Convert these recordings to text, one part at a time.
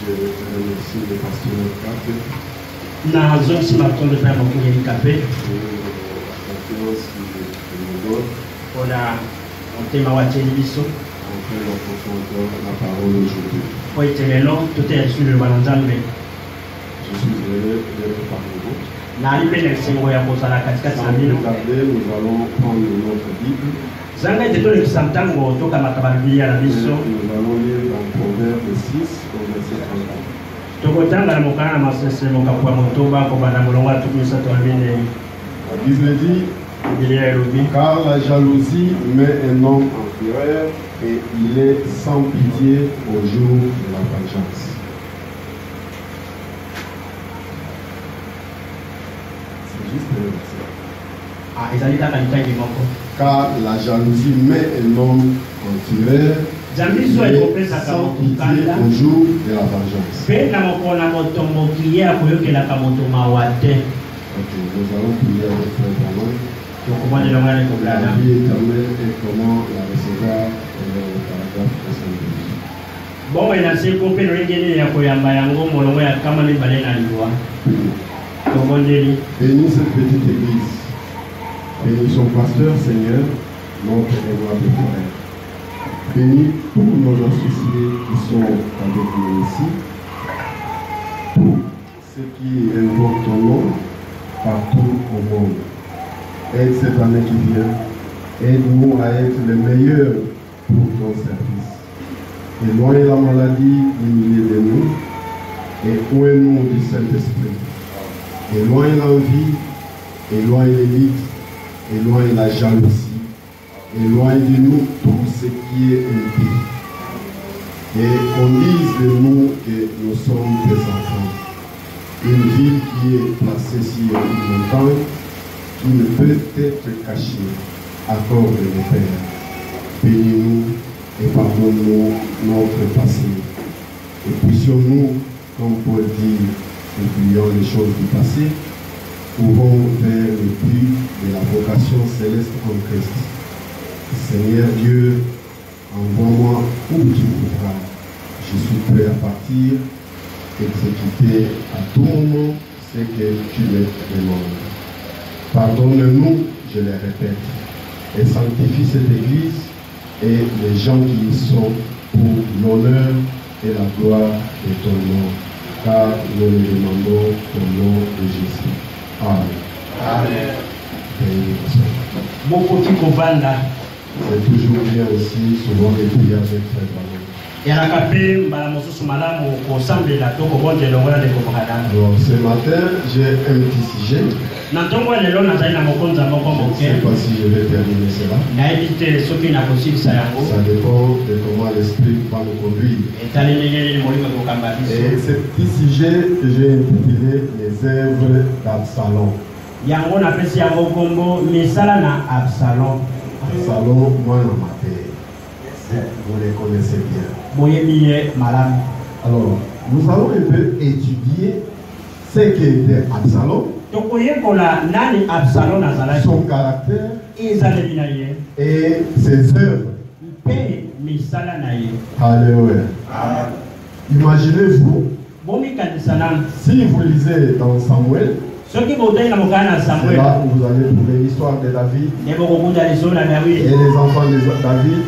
Je remercie le pasteur Capé. Na zosi matondo pa mokili Capé. La confiance qu'il nous donne. Ona motema wa television. On fait la profondeur de la parole aujourd'hui. Kwa itelelo tute sur le banzambe. Je suis heureux d'être parmi vous. Na alipenda kisengo ya kozala katikati na bino. Nous allons prendre notre Bible. Zanga tetole kisamtango toka makababia na biso. Nous allons lire dans Proverbe 6 au verset 30. Tokotanga na mokana masese mokapwa motoba ko bana molonga tukusa to amene. La Bible dit, car la jalousie met un homme en fureur et il est sans pitié au jour de la vengeance. C'est juste un verset. Car la jalousie met un homme en fureur et il est sans pitié au jour de la vengeance. Ok, nous allons prier avec Frère Bernard. La vie éternelle et comment la recevoir au paragraphe 72. Bon, il a ces compagnies réguliers à Koyamba Yango, Molomo et Kamani Balena Liwa. Bénis cette petite église. Bénis son pasteur, Seigneur, notre aimable frère. Bénis tous nos associés qui sont avec nous ici. Tous ceux qui invoquent ton nom partout au monde. Aide cette année qui vient. Aide-nous à être les meilleurs pour ton service. Éloigne la maladie du milieu de nous et ouvre-nous du Saint-Esprit. Éloigne l'envie, éloigne les mythes, éloigne la jalousie, éloigne de nous tout ce qui est impie. Et qu'on dise de nous que nous sommes des enfants. Une ville qui est placée sur une montagne qui ne peut être cachée. Accorde-nous, Père. Bénis-nous et pardonne-nous notre passé. Et puissions-nous, comme Paul dit, oubliant les choses du passé, ouvrons vers le but de la vocation céleste en Christ. Seigneur Dieu, envoie-moi où tu voudras. Je suis prêt à partir, exécuter à tout moment ce que tu me demandes. Pardonne-nous, je le répète, et sanctifie cette église et les gens qui y sont pour l'honneur et la gloire de ton nom. Car nous le demandons au nom de Jésus. Amen. Amen. C'est toujours bien aussi, souvent, de prier avec Frère Bernard. Alors, ce matin, j'ai un petit sujet. Je ne sais pas si je vais terminer cela. Ça dépend de comment l'Esprit va nous conduire. Et ce petit sujet que j'ai intitulé Les œuvres d'Absalom. Absalom, moi, dans ma terre. Vous les connaissez bien. Alors, nous allons un peu étudier ce qu'était Absalom, son caractère et ses œuvres. Alléluia. Imaginez-vous, si vous lisez dans Samuel, là, vous allez trouver l'histoire de David et les enfants de David.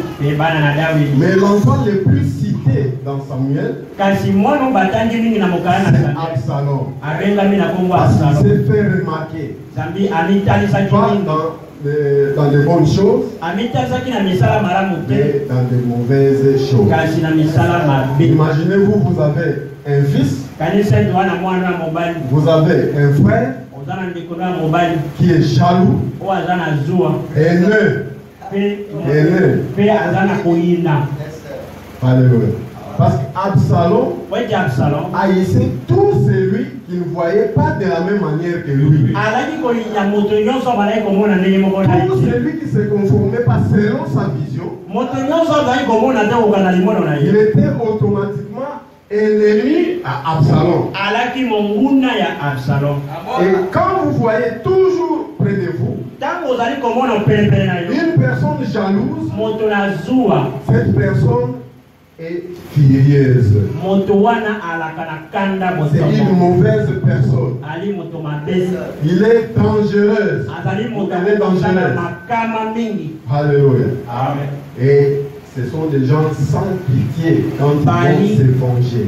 Mais l'enfant le plus cité dans Samuel, c'est Absalom. Parce qu'il s'est fait remarquer pas dans de bonnes choses, mais dans de mauvaises choses. Imaginez-vous, vous avez un fils, vous avez un frère qui est jaloux, haineux. Alléluia. Parce qu'Absalom haïssait tout celui qui ne voyait pas de la même manière que lui. Tout celui qui ne se conformait pas selon sa vision, il était automatiquement ennemi à Absalom. Et quand vous voyez toujours près de vous une personne jalouse, cette personne est furieuse. C'est une mauvaise personne. Il est dangereux. Elle est dangereuse. Alléluia. Amen. Et ce sont des gens sans pitié quand ils vont se venger.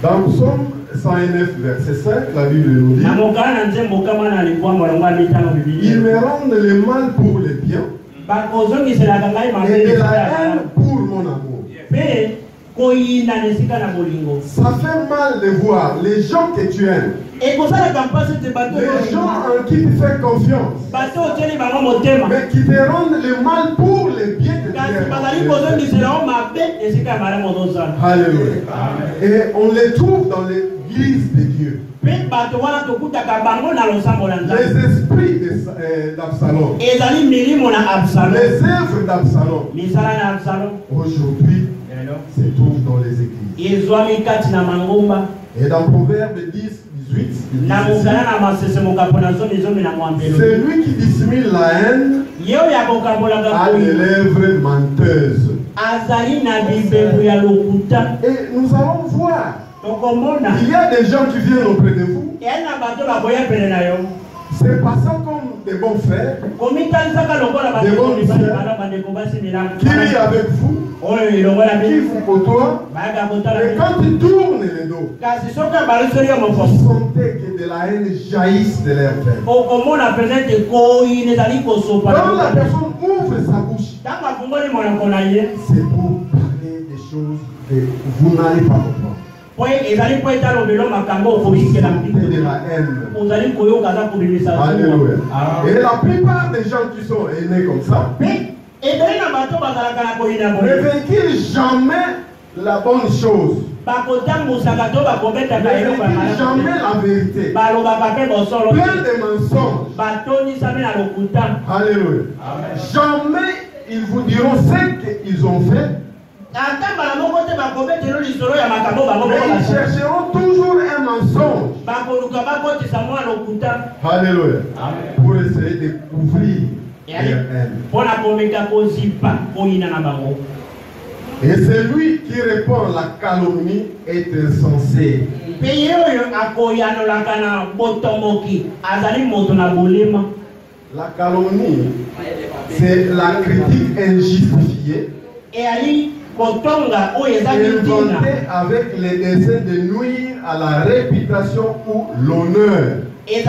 Dans Psaume 109, verset 5, la Bible nous dit: ils me rendent le mal pour le bien et de la haine pour mon amour. Ça fait mal de voir les gens que tu aimes, les gens en qui tu fais confiance, mais qui te rendent le mal pour le bien que tu aimes. Alléluia. Et on les trouve dans l'église de Dieu. Les esprits d'Absalom, les œuvres d'Absalom, aujourd'hui, se trouvent dans les églises. Et dans Proverbe 10, 18, c'est lui qui dissimule la haine à des lèvres menteuses. Et nous allons voir, il y a des gens qui viennent auprès de vous, se passant comme des bons frères, des bonnes sœurs, qui vivent avec vous, qui vous côtoient, et quand ils tournent les dos, vous sentez que de la haine jaillisse de leur cœur. Quand la personne ouvre sa bouche, c'est pour parler des choses que vous n'allez pas comprendre. De la haine. Alléluia. Et la plupart des gens qui sont nés comme ça ne véhiculent jamais la bonne chose, ne véhiculent jamais la vérité, plein de mensonges. Alléluia. Jamais ils vous diront ce qu'ils ont fait, mais ils chercheront toujours un mensonge. Alléluia. Pour essayer de couvrir leur haine. Et celui qui répond la calomnie est insensé. La calomnie, c'est la critique injustifiée, inventée avec les desseins de nuire à la réputation ou l'honneur. Et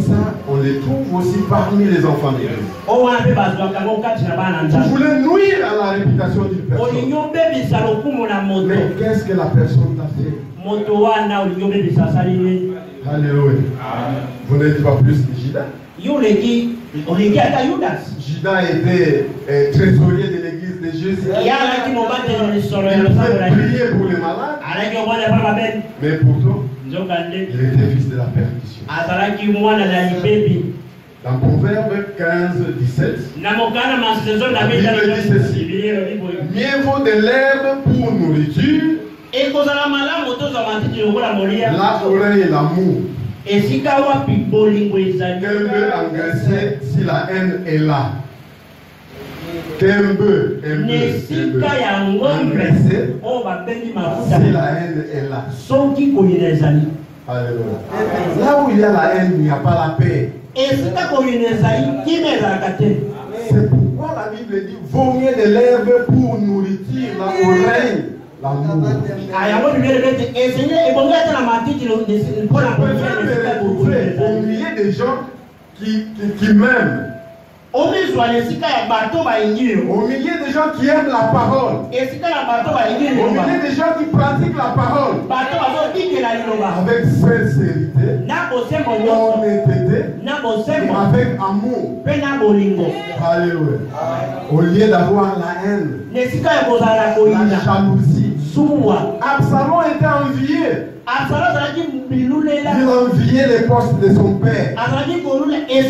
ça, on les trouve aussi parmi les enfants de Dieu. Vous voulez nuire à la réputation d'une personne, mais qu'est-ce que la personne t'a fait? Alléluia. Vous n'êtes pas plus que Judas. Judas était trésorier de l'église de Jésus. Il pouvait prier pour les malades, mais pourtant, il était fils de la perdition. Dans Proverbe 15, 17, la Bible dit ceci: mieux vaut de l'herbe pour nourriture, la oreille et l'amour, qu'un bœuf engraissé si la haine est là. Qu'un bœuf engraissé si la haine est là. Alléluia. Là où il y a la haine, il n'y a pas la paix. C'est pourquoi la Bible dit: vaut mieux de l'herbe pour nourriture, la oreille, l'amour. Au milieu des gens qui m'aiment, au milieu des gens qui aiment la parole, au milieu des gens qui pratiquent la parole avec sincérité, honnêteté, avec amour. Alléluia. Au lieu d'avoir la haine, la jalousie. Absalom était envié. Il enviait les postes de son père. Il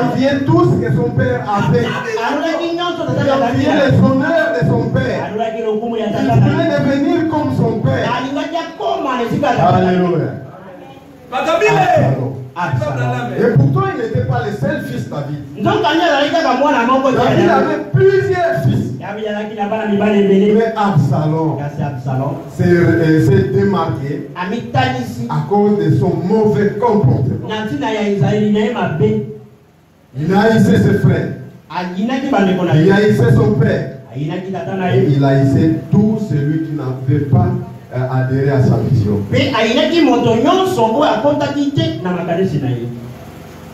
enviait tout ce que son père avait. Il enviait les honneurs de son père. Il voulait devenir comme son père. Alléluia. Et pourtant, il n'était pas le seul fils David. David avait plusieurs fils. Mais Absalom s'est démarqué à cause de son mauvais comportement. Il haïssait ses frères. Il haïssait son père. Et il haïssait tout celui qui n'avait pas adhéré à sa vision.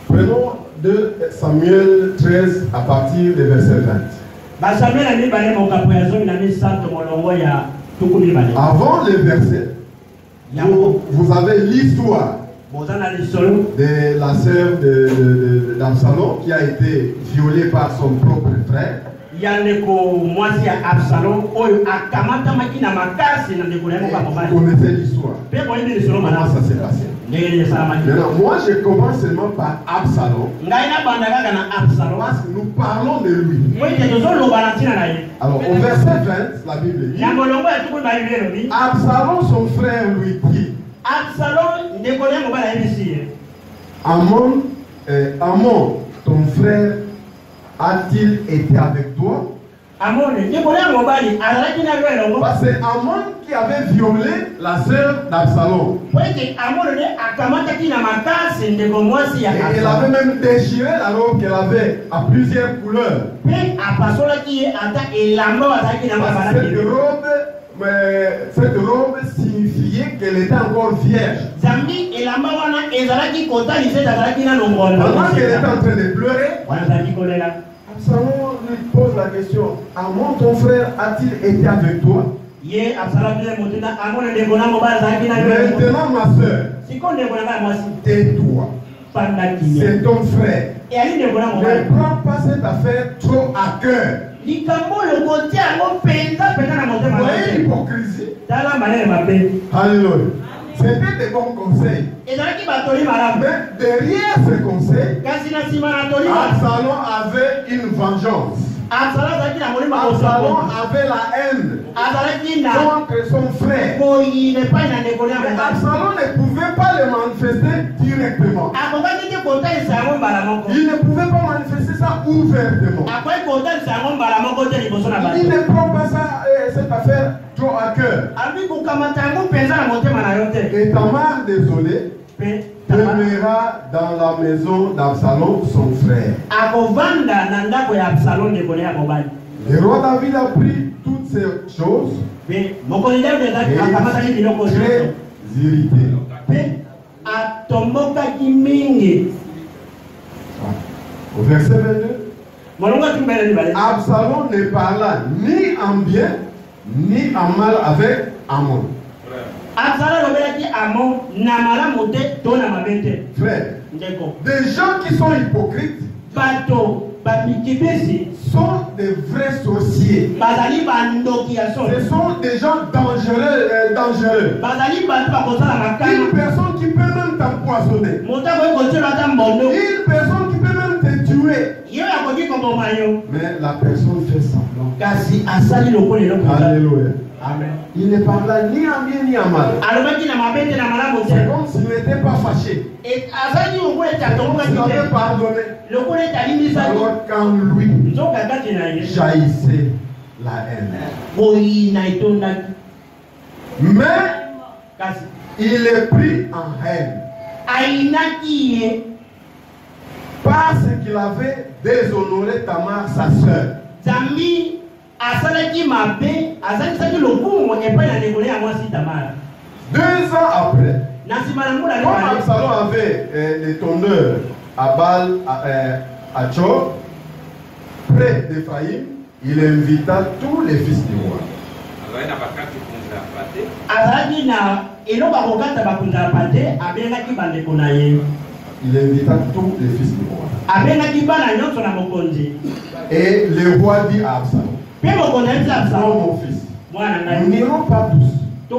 Prenons 2 Samuel 13 à partir du verset 20. Avant le verset, vous avez l'histoire de la sœur d'Absalom qui a été violée par son propre frère. Vous connaissez l'histoire. Comment ça s'est passé? Maintenant, moi je commence seulement par Absalom. Parce que nous parlons de lui. Alors au verset 20, la Bible dit, Absalom son frère lui dit, Amon, ton frère a-t-il été avec toi? Parce que Amon qui avait violé la sœur d'Absalom. Et il avait même déchiré la robe qu'elle avait à plusieurs couleurs. Cette robe signifiait qu'elle était encore vierge. Pendant qu'elle était en train de pleurer, Absalom lui pose la question, Amon, ton frère a-t-il été avec toi? Maintenant ma soeur, tais-toi. C'est ton frère. Ne prends pas cette affaire trop à cœur. Voyez l'hypocrisie. Alléluia. C'était des bons conseils. Mais derrière ces conseils, Absalom avait une vengeance. Absalom avait la haine contre son frère. Mais Absalom ne pouvait pas le manifester directement. Il ne pouvait pas manifester ça ouvertement. Il ne prend pas ça, cette affaire trop à cœur. Et Tamar, désolé, demeura dans la maison d'Absalom, son frère. Le roi David a pris toutes ces choses et il était très irrité. Au verset 22, Absalom ne parla ni en bien ni en mal avec Amon. Frère, des gens qui sont hypocrites sont des vrais sorciers. Ce sont des gens dangereux. Une personne qui peut même t'empoisonner. Une personne qui peut même te tuer. Mais la personne fait semblant. Alléluia. Amen. Il ne parla ni en bien ni en mal. C'est comme s'il n'était pas fâché. Il avait pardonné. Alors qu'en lui jaillissait la haine. Mais il est pris en haine. Parce qu'il avait déshonoré Tamar, sa sœur. 2 ans après, comme Absalom avait des tondeurs à Baal, à Tchor, près d'Ephraïm, il invita tous les fils du roi. Il invita tous les fils du roi. Et le roi dit à Absalom, mon fils, nous n'irons pas tous. De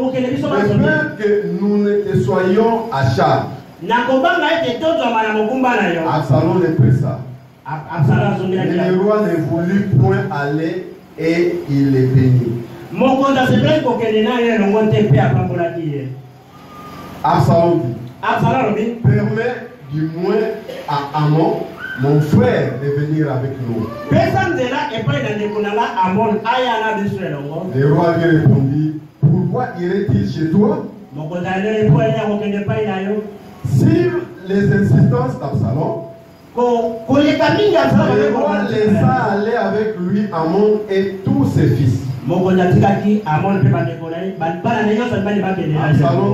peur que nous ne soyons à charge. Absalom le pressa. Et le roi ne voulut point aller et il les bénit. Absalom dit, permets du moins à Amon, mon frère, de venir avec nous. Le roi lui répondit, pourquoi irait-il chez toi? Sur les insistances d'Absalom, le roi laissa aller avec lui Amon et tous ses fils. Absalom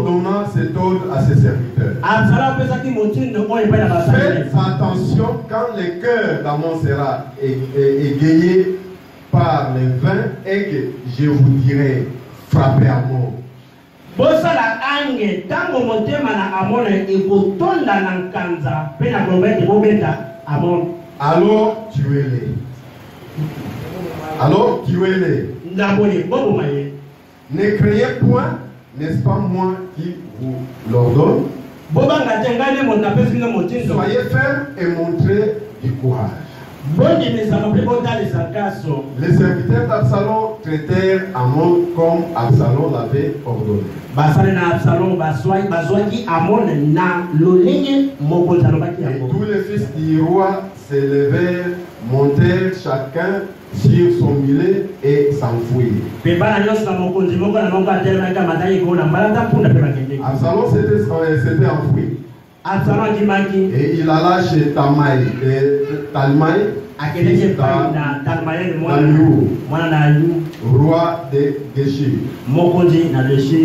donna cet ordre à ses serviteurs. Faites attention quand le cœur d'Amon sera égayé par les vins et que je vous dirai frappez Amon. Alors tuez-les. Alors tuez-les. Ne craignez point, n'est-ce pas moi qui vous l'ordonne? Soyez fermes et montrez du courage. Les serviteurs d'Absalom traitèrent Amon comme Absalom l'avait ordonné. Et tous les fils du roi s'élevèrent, montèrent chacun sur son mulet et s'enfuirent. Absalom s'était enfui. Et il alla chez Talmaï, roi de Géshur.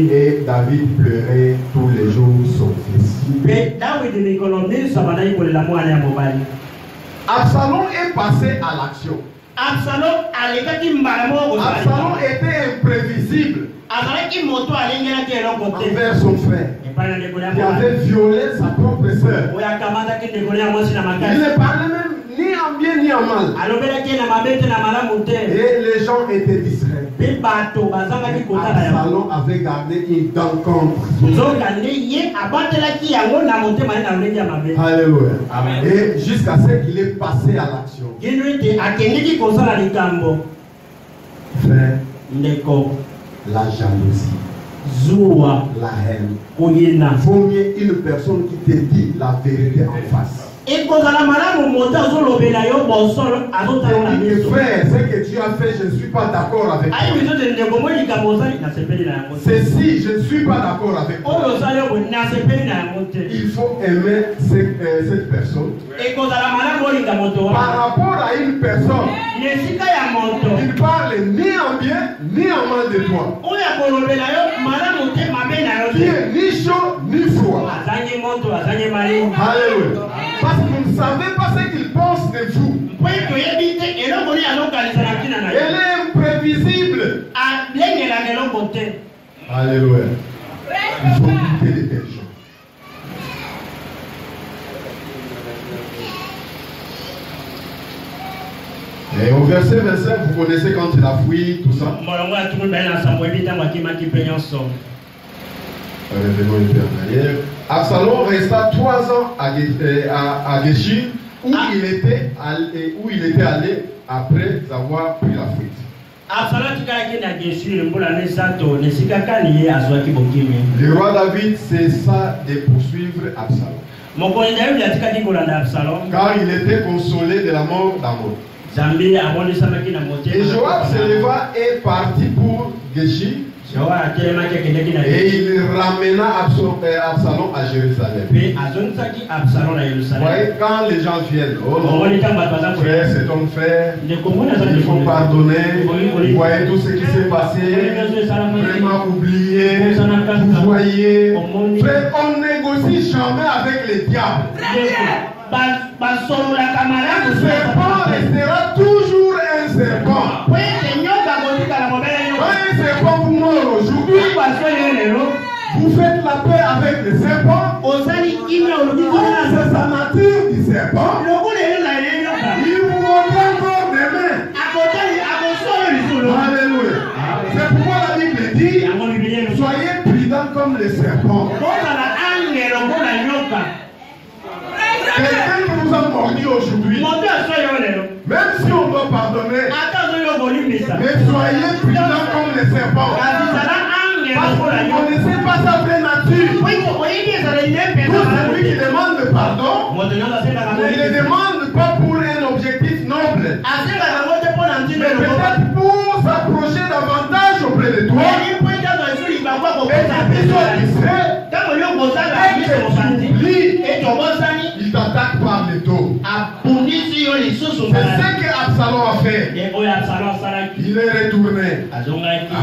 Et David pleurait tous les jours son fils. Absalom est passé à l'action. Absalom était imprévisible envers son frère qui avait violé sa propre sœur. Il ne parlait même ni en bien ni en mal. Et les gens étaient distraits. Absalom avait gardé une dent contre. Alléluia. Et jusqu'à ce qu'il est passé à l'action. Frère, la jalousie, la haine. Vaut mieux une personne qui te dit la vérité en face. Frère, ce que tu as fait, je ne suis pas d'accord avec toi. Ceci, je ne suis pas d'accord avec toi. Il faut aimer cette personne. Par rapport à une personne qui parle ni en bien ni en mal de toi, qui est ni chaud ni froid. Alléluia. Parce que vous ne savez pas ce qu'il pense de vous. Elle est imprévisible. Alléluia. Il faut quitter les tels gens. Et au verset 25, vous connaissez quand il a fui, tout ça. Revenons un peu en arrière. Absalom resta 3 ans à Géshur où il était allé après avoir pris la fuite. Le roi David cessa de poursuivre Absalom car il était consolé de la mort d'Amon. Et Joab se leva et partit pour Géshur. Et il ramena Absalom à Jérusalem. Vous voyez, quand les gens viennent, oh non, frère, c'est ton frère, il faut pardonner. Vous voyez tout ce qui s'est passé, vraiment oublié. Vous voyez, frère, on négocie jamais avec les diables. Un serpent restera toujours un serpent. Un serpent vous mord aujourd'hui, vous faites la paix avec le serpent. C'est sa nature du serpent. Il vous mordra encore demain. Alléluia. C'est pourquoi la Bible dit soyez prudents comme les serpents. Quelqu'un qui vous a mordu aujourd'hui, même si on doit pardonner, mais soyez prudents comme les serpents. Parce que vous ne connaissez pas sa vraie nature. Tout celui qui demande le pardon ce que Absalom a fait. Il est retourné. À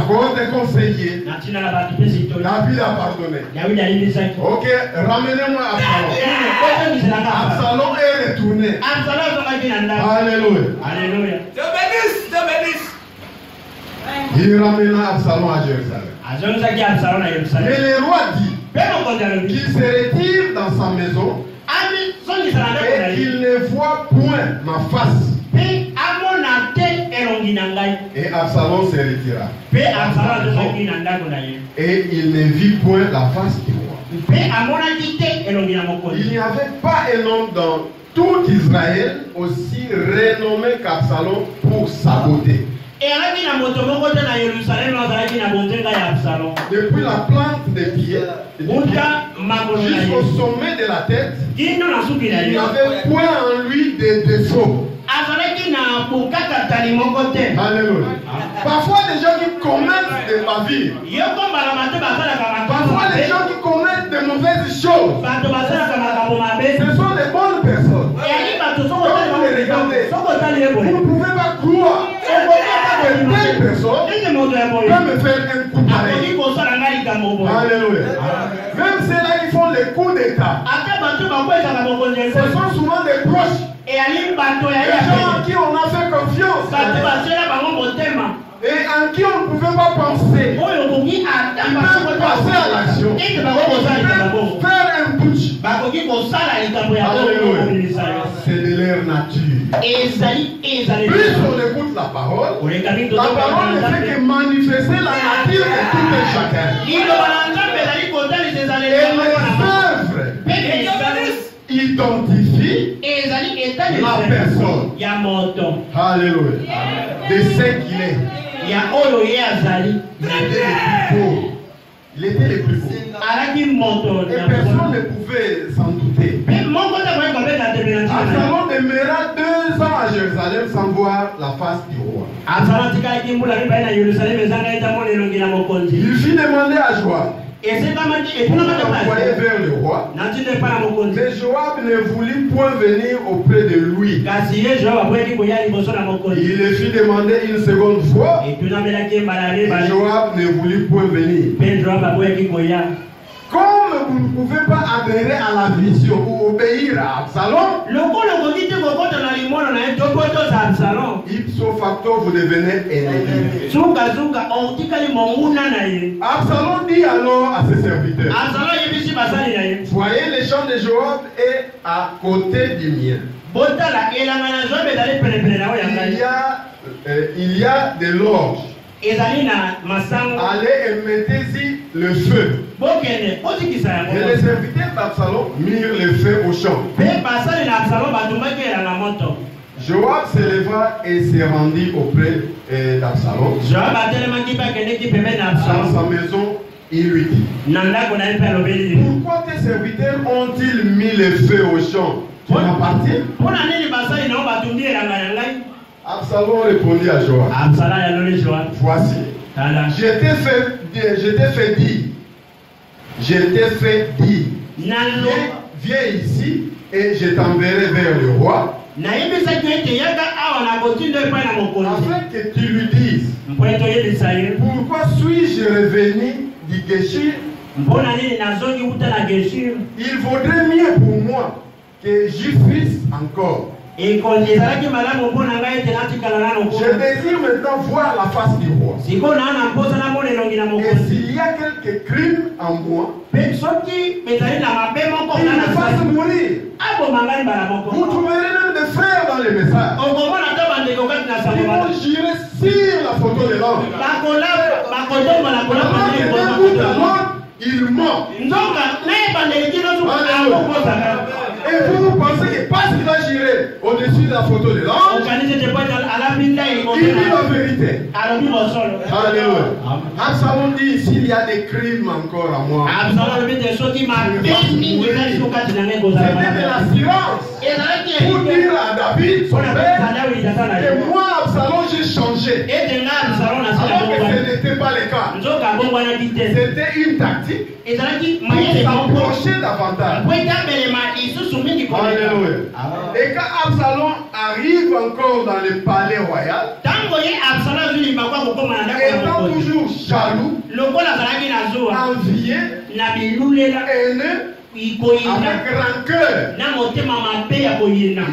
cause des conseillers, David a pardonné. Ok, ramenez-moi Absalom. Absalom est retourné. Alléluia. Il ramena Absalom à Jérusalem. Mais le roi dit qu'il se retire dans sa maison et qu'il ne voit point ma face. Et Absalom se retira. Et il ne vit point la face du roi. Il n'y avait pas un homme dans tout Israël aussi renommé qu'Absalom pour sa beauté. Depuis la plante des pieds jusqu'au sommet de la tête, il n'y avait point en lui de défaut. Alléluia. Parfois les gens qui commettent des bavures, parfois les gens qui commettent de mauvaises choses, ce sont des bonnes personnes. Quand vous les regardez, vous ne pouvez pas croire que telle personne peut me faire un coup pareil. Alléluia. Même ceux-là qui font les coups d'État, ce sont souvent des proches. Les gens en qui on a fait confiance et en qui on ne pouvait pas penser, ils peuvent passer à l'action, ils peuvent faire un putsch. C'est de leur nature. Plus on écoute la parole ne fait que manifester la nature de tout un chacun. Et les œuvres identifient la personne. Alléluia. De ce qu'il est. Il était le plus beau. Et personne ne pouvait s'en douter. Absalom demeura 2 ans à Jérusalem sans voir la face du roi. Il fit demander à Joab. Pour l'envoyer vers le roi. Mais Joab ne voulut point venir auprès de lui. Il le fit demander une seconde fois. Et Joab ne voulut point venir. Comme vous ne pouvez pas adhérer à la vision ou obéir à Absalom, ipso facto vous devenez ennemi. Absalom dit alors à ses serviteurs, voyez les champs de Joab est à côté du mien. Il y a de l'orge. Allez et mettez-y le feu. Et les serviteurs d'Absalom mirent le feu au champ. Joab se leva et se rendit auprès d'Absalom. Dans sa maison, il lui dit, pourquoi tes serviteurs ont-ils mis le feu au champ? Tu m'appartiens? Absalom répondit à Joab, voici, je t'ai fait dire, viens ici et je t'enverrai vers le roi, afin que tu lui dises, pourquoi suis-je revenu du Géshir? Il vaudrait mieux pour moi que j'y fuisse encore. Je désire maintenant voir la face du roi. Et s'il y a quelques crimes en moi, il me fasse mourir. Vous trouverez même des frères dans les messages. Ils vont jurer sur la photo de l'homme. Il ment. Et vous pensez que parce qu'il a géré au-dessus de la photo de l'homme, il dit la vérité. Alléluia. Absalom dit, s'il y a des crimes encore à moi, c'était de l'assurance pour dire à David, son père, que moi, Absalom, j'ai changé. Alors que ce n'était pas le les cas. C'était une tactique pour s'approcher davantage. Alléluia. Et quand Absalom arrive encore dans le palais royal, étant toujours jaloux, envié, haineux, avec rancœur, il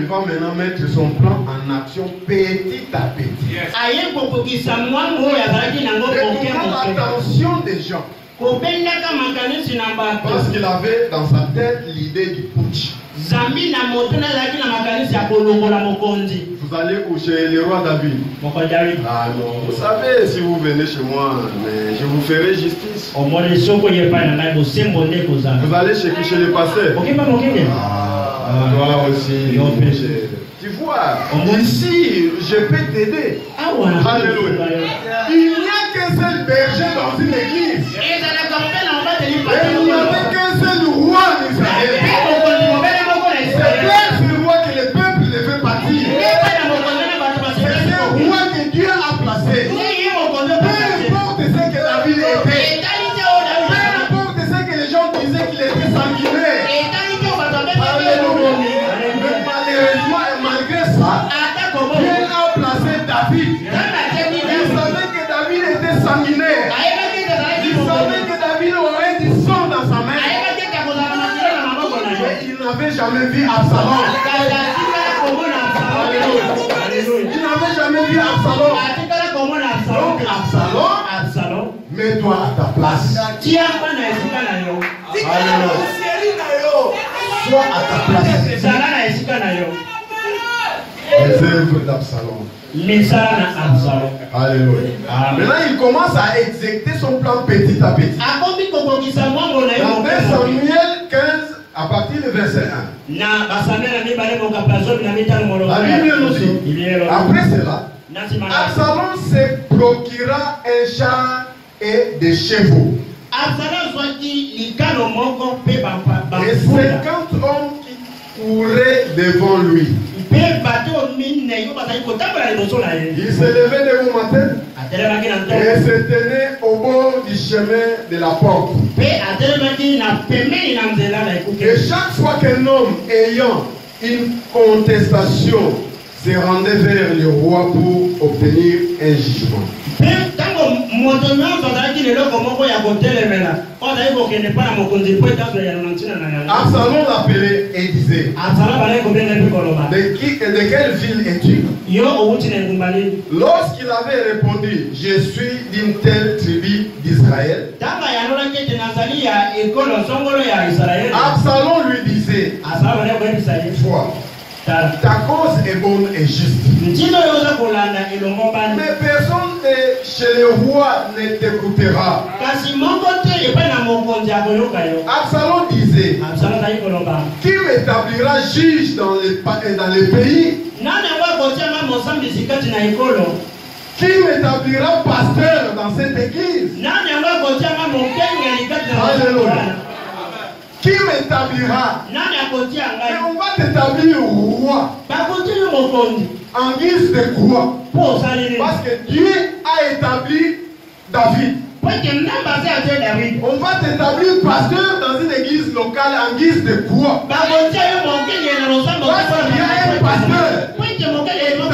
va maintenant mettre son plan en action petit à petit. Détournant l'attention des gens. Parce qu'il avait dans sa tête l'idée du putsch. Vous allez chez le roi David. Ah non, vous savez, si vous venez chez moi, mais je vous ferai justice. Vous allez chez le pasteur. Toi aussi. Tu vois, ici, je peux t'aider. Alléluia. Il n'y a qu'un seul berger dans une église. Et il n'y avait qu'un seul roi d'Israël. C'est ce roi que le peuple devait partir. C'est ce roi que Dieu a placé. Peu importe ce que David était. Peu importe ce que les gens disaient qu'il était sanguinaire. Mais malheureusement et malgré ça, Dieu a placé David. Il savait que David était sanguinaire. Il savait que David aurait du sang dans sa main. Mais il n'avait jamais vu Absalom. Il n'avait jamais vu Absalom. Donc Absalom, mets-toi à ta place. Sois à ta place. Les œuvres d'Absalom. Alléluia. Maintenant, il commence à exécuter son plan petit à petit. Dans 2 Samuel 15, à partir du verset 1. La Bible nous dit, après cela, Absalom se procura un char et des chevaux. Et 50 hommes qui couraient devant lui. Il se levait dès le matin et se tenait au bord du chemin de la porte. Et chaque fois qu'un homme ayant une contestation se rendait vers le roi pour obtenir un jugement. Absalom l'appelait et disait, de quelle ville es-tu? Lorsqu'il avait répondu, je suis d'une telle tribu d'Israël, Absalom lui disait, vois, ta cause est bonne et juste. Mais personne chez le roi ne t'écoutera. Absalom disait, qui m'établira juge dans les pays? Qui m'établira pasteur dans cette église? Alléluia. Qui m'établira? Et on va t'établir roi. En guise de quoi? Parce que Dieu a établi David. On va t'établir pasteur dans une église locale en guise de quoi? Parce qu'il y a un pasteur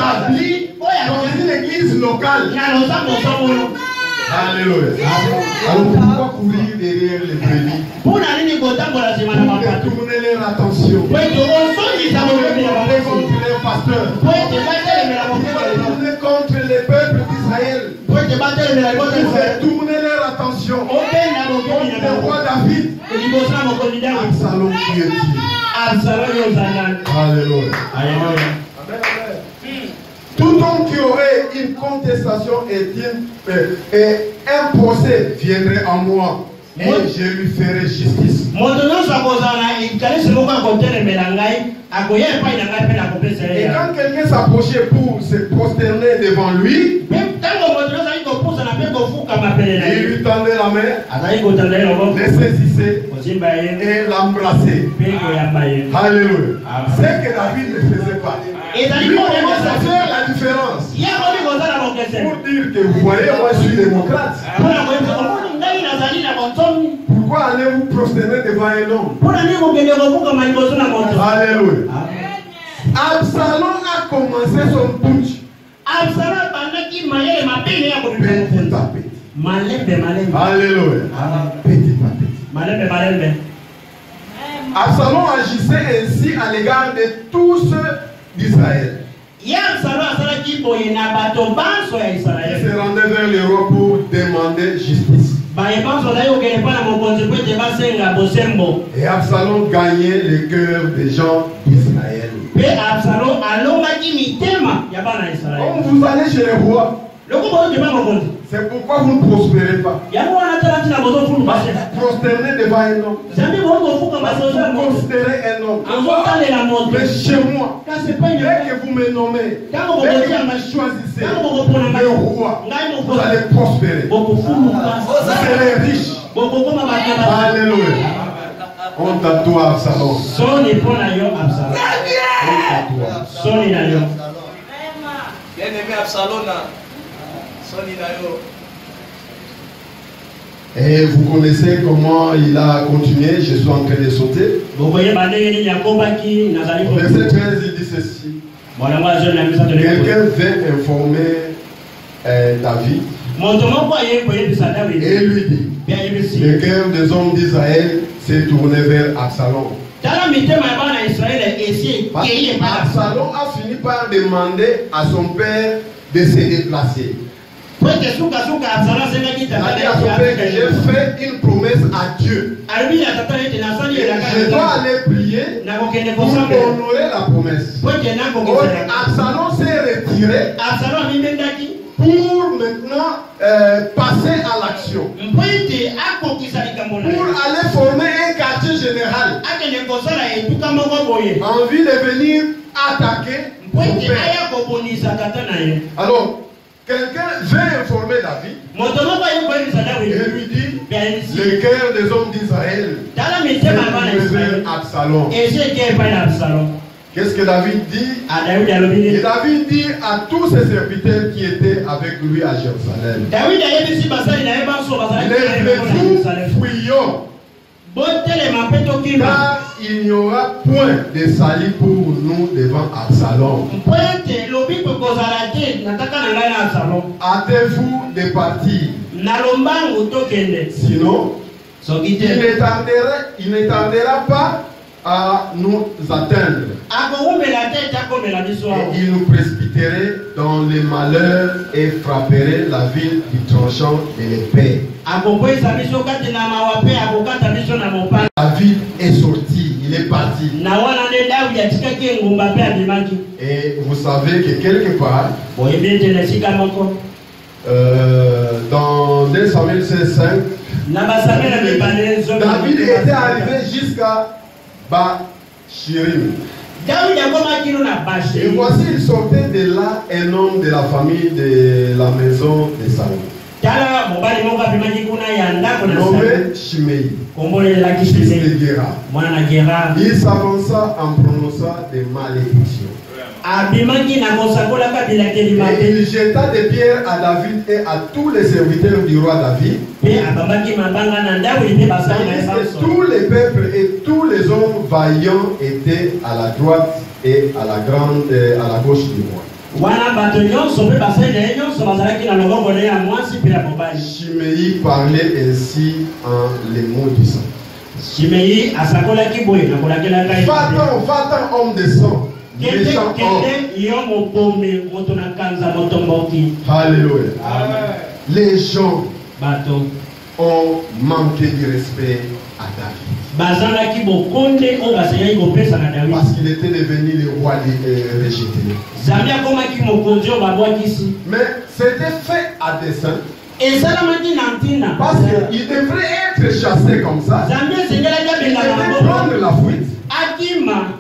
établi dans une église locale. Alléluia. Alors pourquoi courir derrière les brebis? Pour détourner leur attention. Pour détourner contre les pasteurs. Pour détourner contre les peuples d'Israël. Pour détourner leur attention. Contre le roi David. Absalom qui est dit. Alléluia. Tout homme qui aurait une contestation et un procès viendrait à moi et je lui ferai justice. Et quand quelqu'un s'approchait pour se prosterner devant lui, il lui tendait la main, le saisissait et l'embrassait. Alléluia. C'est que David ne faisait pas. Lui commence à faire la différence. Pour dire que vous voyez, moi je suis démocrate. prosterner devant un homme. Pour aller au Guénéro, comme un boson à mon tour. Alléluia. Absalom a commencé son putsch. Absalom pendant qu'il m'allait ma peine à côté. Petit à petit. Malembe, malembe. Alléluia. Petit à petit. Malembe, malembe. Absalom agissait ainsi à l'égard de tous ceux d'Israël. Il y a Absalom qui se rendait vers le roi pour demander justice. Et Absalom gagnait le cœur des gens d'Israël. Quand vous allez chez le roi, c'est pourquoi vous ne prospérez pas. Prosterner devant un homme. Prosterner un homme. Mais chez moi, dès que vous me nommez, dès que vous me choisissez, le roi, vous allez prospérer. Vous serez riche. Alléluia. On t'attend Absalom. Bien-aimé Absalom. Et vous connaissez comment il a continué. Je suis en train de sauter. Verset 13, il dit ceci. Quelqu'un vint informer David et lui dit: le cœur des hommes d'Israël s'est tourné vers Absalom. Absalom a fini par demander à son père de se déplacer. C'est-à-dire à son père que j'ai fait une promesse à Dieu. Je dois aller prier pour honorer la promesse. Absalom s'est retiré pour maintenant passer à l'action. Pour aller former un quartier général. En vue de venir attaquer son père. Alors, quelqu'un veut informer David et lui dit: le cœur des hommes d'Israël est vers Absalom. Qu'est-ce que David dit? Et David dit à tous ses serviteurs qui étaient avec lui à Jérusalem: levez-vous, fuyons, car il n'y aura point de salut pour nous devant Absalom. Hâtez-vous de partir. Sinon, il ne tardera pas à nous atteindre. Et il nous précipiterait dans les malheurs et frapperait la ville du tranchant de l'épée. David est sorti, il est parti. Et vous savez que quelque part, dans 2 Samuel 16:5, David était arrivé jusqu'à Bachirim. Et voici, il sortait de là un homme de la famille de la maison de Saül, nommé Shimei, fils de Gera. Il s'avança en prononçant des malédictions. Et il jeta des pierres à David et à tous les serviteurs du roi David. Tous les peuples et tous les hommes vaillants étaient à la droite et à la gauche du roi. Shimei parlait ainsi en les mots du sang. Va-t'en, homme de sang. Méchant homme. Alléluia. Les gens ont manqué de respect à David. Parce qu'il était devenu le roi rejeté. Mais c'était fait à dessein. Parce qu'il devrait être chassé comme ça. Il devait prendre la fuite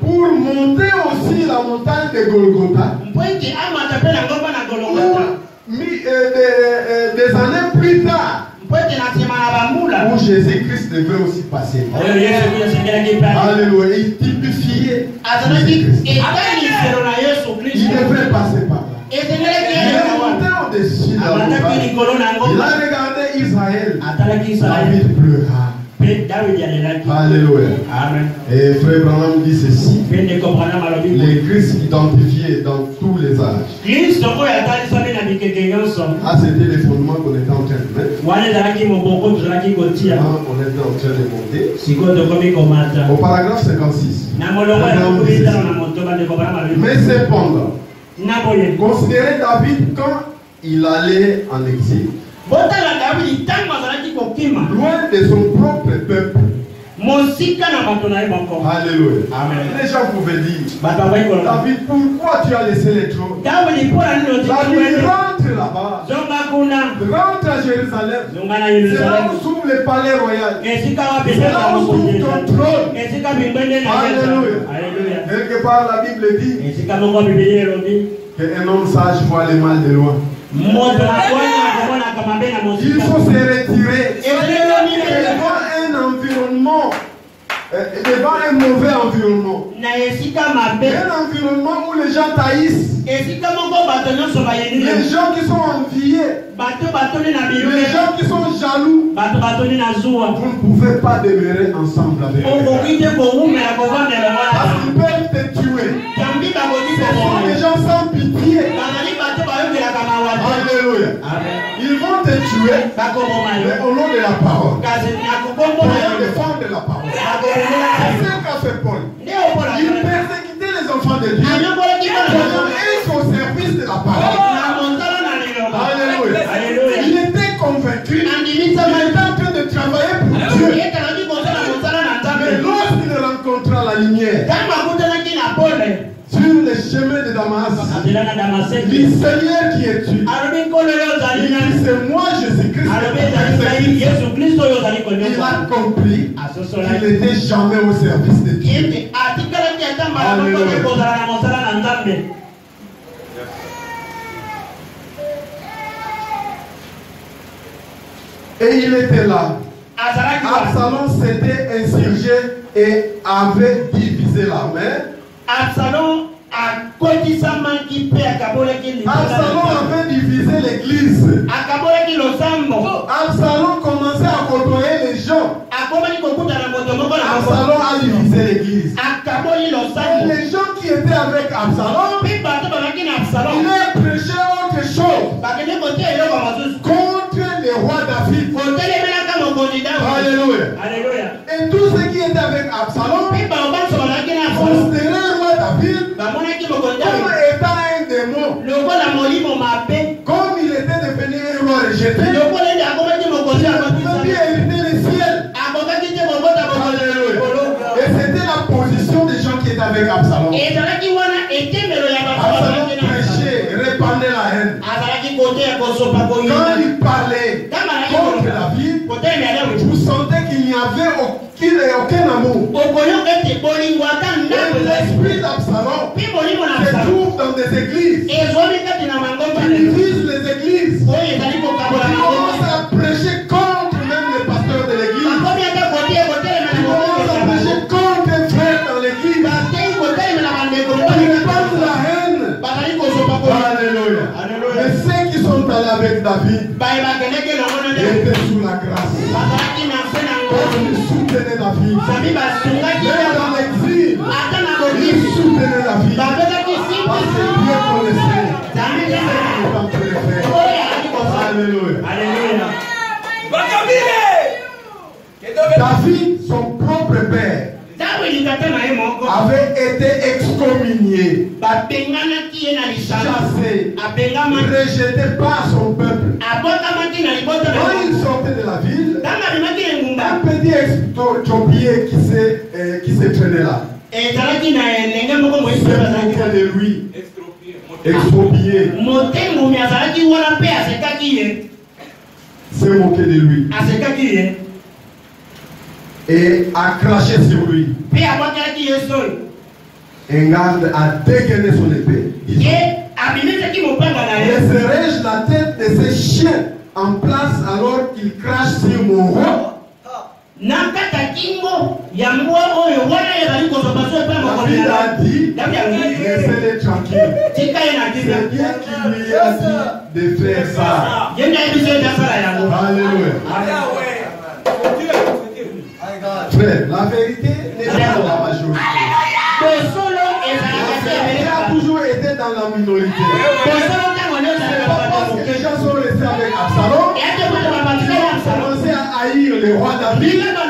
pour monter aussi la montagne de Golgotha. Des années plus tard, où Jésus-Christ devait aussi passer. Alléluia. Il typifiait Jésus-Christ. Il devait passer par là. Il est monté au-dessus de la montagne. Il a regardé Israël. David pleura. Alléluia. Amen. Et Frère Branham dit ceci. L'Église identifiée dans tous les âges. Ah, c'était les fondements qu'on était en train de mettre. On était en train de monter. Au paragraphe 56. Mais cependant, considérez David quand il allait en exil. Loin de son propre peuple. Alléluia. Amen. Les gens pouvaient dire, David, pourquoi tu as laissé les trônes? David rentre là-bas. Rentre à Jérusalem. C'est là où s'ouvre le palais royal. C'est là où s'ouvre ton trône. Alléluia. Quelque part la Bible dit qu'un homme sage voit le mal de loin. Il faut se retirer devant un environnement, devant un mauvais environnement. Un environnement où les gens taillissent, les gens qui sont enviés, les gens qui sont jaloux. Vous ne pouvez pas demeurer ensemble avec eux. Parce qu'ils peuvent te tuer. Ce sont des gens sans pitié. Alléluia. Ils vont te tuer, mais au nom de la parole. Pour défendre la parole. C'est ce qu'a fait Paul. Il persécutait les enfants de Dieu. Ils sont au service de la parole. Alléluia. Il était convaincu. Il était en train de travailler pour Dieu. Mais lorsqu'il rencontra la lumière sur le chemin de Damas, le Seigneur qui est Dieu, il dit c'est moi Jésus-Christ. Il a compris qu'il n'était jamais au service de Dieu. Et il était là. Absalom s'était insurgé et avait divisé l'armée. Absalom avait divisé l'église. Absalom commençait à côtoyer les gens. Absalom a divisé l'église. Et les gens qui étaient avec Absalom, il a prêché autre chose contre le roi David. Alléluia. Et tous ceux qui étaient avec Absalom considéraient le roi David comme étant un démon. Comme il était devenu un roi rejeté, il ne pouvait plus hériter le ciel. Alléluia. Et c'était la position des gens qui étaient avec Absalom. Absalom prêchait, répandait la haine. Quand il parlait contre David, vous sentez qu'il n'y avait aucun amour. L'esprit d'Absalom se trouve dans des églises. Il divise les églises. Il commence à prêcher contre même les pasteurs de l'église. Il commence à prêcher contre les frères dans l'église. Il répand la haine. Alléluia. Et ceux qui sont allés avec David étaient sous la grâce. Ils soutenaient David. Même dans l'exil, ils soutenaient David. Parce que Dieu connaissait ce qu'il est en train de faire. Alléluia. David, son propre père, avait été excommunié, chassé, rejeté par son peuple. Quand il sortait de la ville, un petit exproprié qui s'est traîné là. C'est moqué de lui. Exproprié. C'est moqué de lui. Et a craché sur lui. Un garde a dégainé son épée. Laisserai-je la tête de ces chiens en place alors qu'ils crachent sur mon roi? David a dit, laissez-les tranquilles. C'est Dieu qui lui a dit de faire ça. Alléluia. La vérité n'est pas dans la majorité. Elle a toujours été dans la minorité. C'est pas parce que les gens sont restés avec Absalom qu'ils ont commencé à haïr le roi David. Ils étaient dans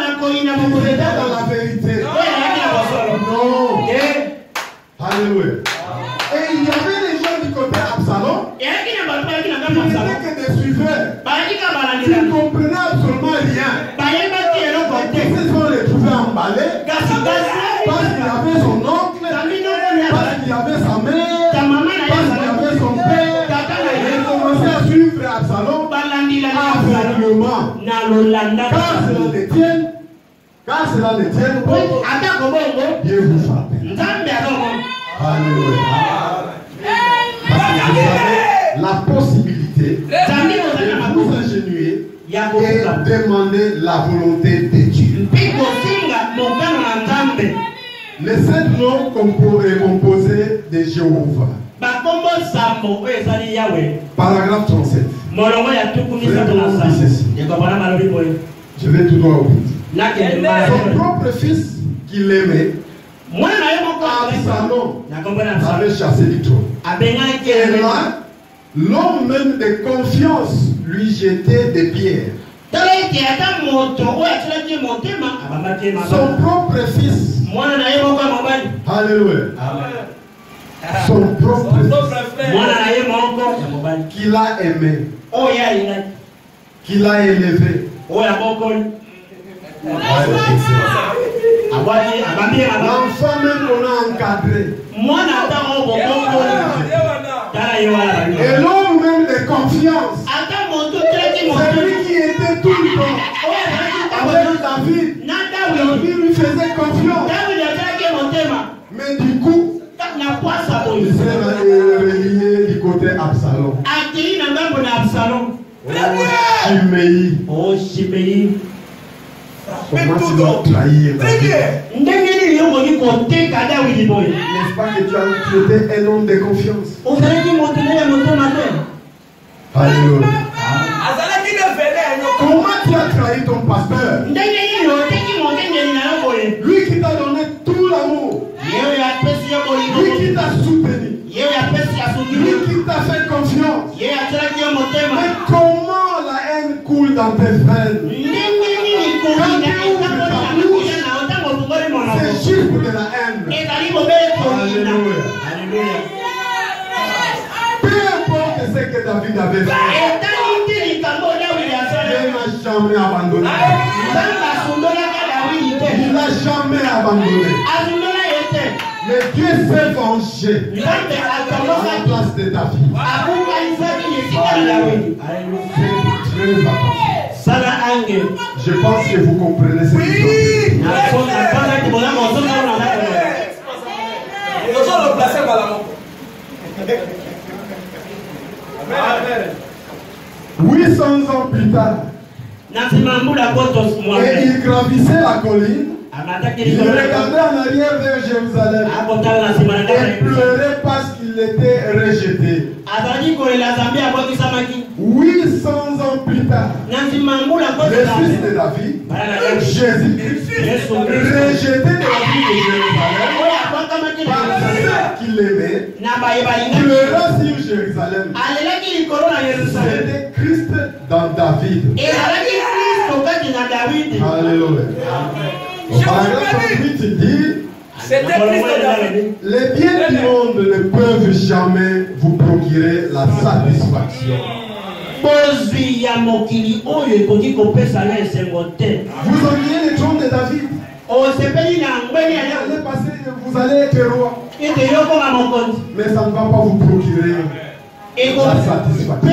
la vérité. Non. Alléluia. Et il y avait des gens du côté Absalom qui n'étaient que des suiveurs. Qui ne comprenaient absolument rien. Ils se sont retrouvés emballés parce qu'il avait son oncle, parce qu'il avait sa mère, parce qu'il avait son père. Ils ont commencé à suivre Absalom aveuglement. Car cela les tienne, Dieu vous frappe. Alléluia. Parce que vous avez la possibilité de vous ingénuer et demander la volonté de Dieu. Les 7 noms composés de Jéhovah. Paragraphe 37. Je vais tout droit au but. Son propre fils qu'il aimait, Absalom, avait chassé du trône. Et là, l'homme même de confiance lui jetait des pierres. Son propre fils. Alléluia. Son propre fils qu'il a aimé, qu'il a élevé. L'enfant même qu'on a encadré. Et l'homme même de confiance. C'est lui qui était tout le temps avec David. David lui faisait confiance. Mais du coup, il s'est relié du côté Absalom. Shimei. Comment tu dois trahir David? N'est-ce pas que tu étais un homme de confiance? Alléluia. Comment tu as trahi ton pasteur? Lui qui t'a donné tout l'amour. Lui qui t'a soutenu. Lui qui t'a fait confiance. Mais comment la haine coule dans tes veines? C'est juste de la haine. Alléluia. Peu importe ce que David avait fait, Dieu n'a jamais abandonné. Il n'a jamais abandonné. Mais Dieu s'est vengé à la place de David. Très attention. Je pense que vous comprenez ce qui se passe. 800 ans plus tard, et il gravissait la colline. Il regardait en arrière vers Jérusalem et pleurait parce qu'il était rejeté. 800 ans plus tard, le fils de David, Jésus-Christ, rejeté de la ville de Jérusalem par ceux qui l'aimaient, pleura sur Jérusalem. C'était Christ dans David. Alléluia. Au paragraphe 38, il dit: les biens du monde ne peuvent jamais vous procurer la satisfaction. Vous enviez le trône de David. Vous allez être roi. Mais ça ne va pas vous procurer la satisfaction.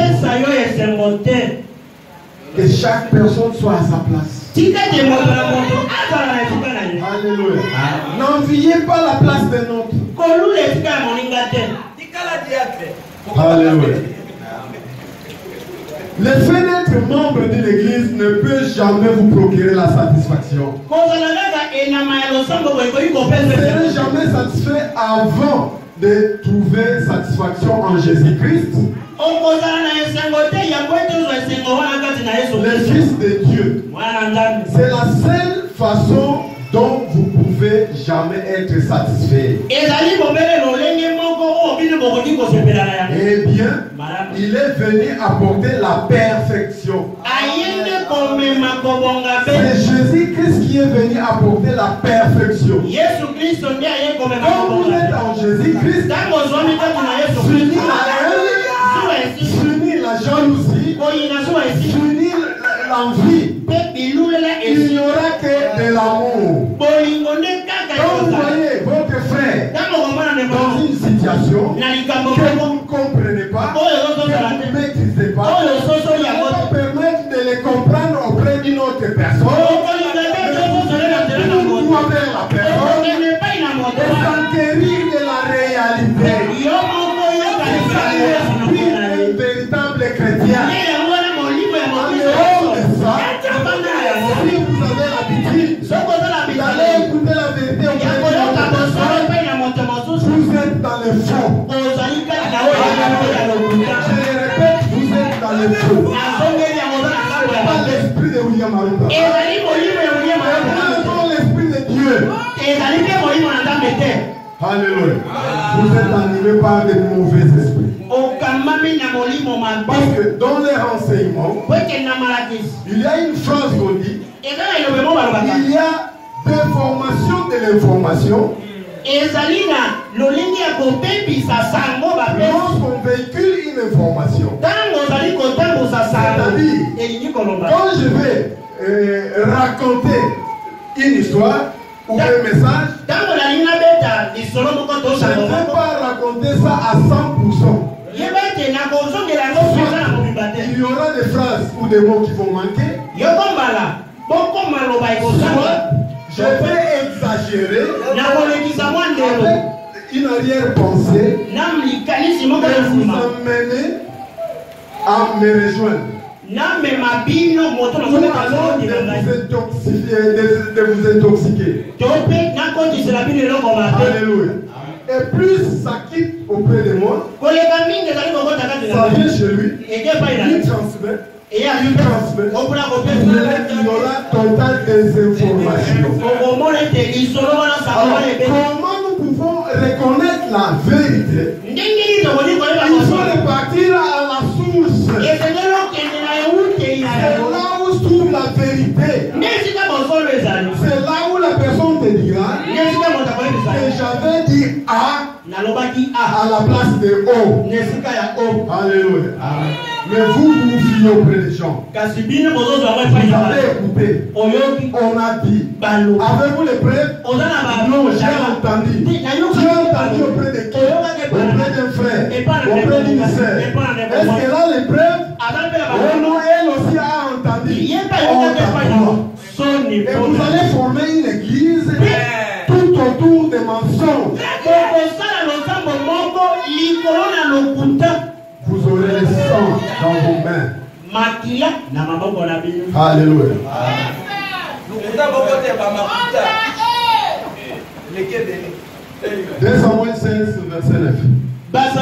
Que chaque personne soit à sa place. Alléluia. N'enviez pas la place d'un autre. Alléluia. Le fait d'être membre de l'église ne peut jamais vous procurer la satisfaction. Vous ne serez jamais satisfait avant de trouver satisfaction en Jésus-Christ, le Fils de Dieu. C'est la seule façon dont jamais être satisfait. Eh bien, il est venu apporter la perfection. C'est Jésus-Christ qui est venu apporter la perfection. Quand vous êtes en Jésus-Christ, finir la jalousie, finir l'envie, il n'y aura que de l'amour. Quand vous voyez votre frère dans une situation que vous ne comprenez pas, que vous ne maîtrisez pas, vous ne pouvez pas permettre de les comprendre auprès d'une autre personne. Vous doivez la personne et s'enquérir de la réalité. Un véritable chrétien. Si vous avez l'habitude d'aller écouter la vérité, vous êtes dans le faux. Je répète, vous êtes dans le faux. Pas l'esprit de William Aruba. Pas l'esprit de Dieu. Alléluia. Vous êtes animé par de mauvais esprits. Parce que dans les renseignements, il y a une phrase qu'on dit, il y a des formations de l'information. Lorsqu'on véhicule une information, c'est-à-dire, quand je vais raconter une histoire ou un message, je ne vais pas raconter ça à 100%. Il y aura des phrases ou des mots qui vont manquer. Je vais exagérer avec une arrière-pensée pour vous amener à me rejoindre. De vous intoxiquer. Alléluia. Et plus ça quitte auprès de moi, ça vient chez lui, il transmet. Il y aura total désinformation. Alors, comment nous pouvons reconnaître la vérité? Il faut repartir à la source. C'est là où se trouve la vérité. C'est là où la personne te dira que j'avais dit A à la place de O. Alléluia. Mais vous vous fiez auprès des gens. Vous avez écouté. On a dit. Avez-vous les preuves? Non, j'ai entendu. J'ai entendu auprès de qui? Auprès d'un frère. Auprès d'une sœur. Est-ce qu'elle a les preuves? Oh non, elle aussi a entendu. Et vous allez former une église tout autour des mensonges. Vous aurez le sang dans vos mains. Alléluia. 2 Samuel 16, verset 9. Alors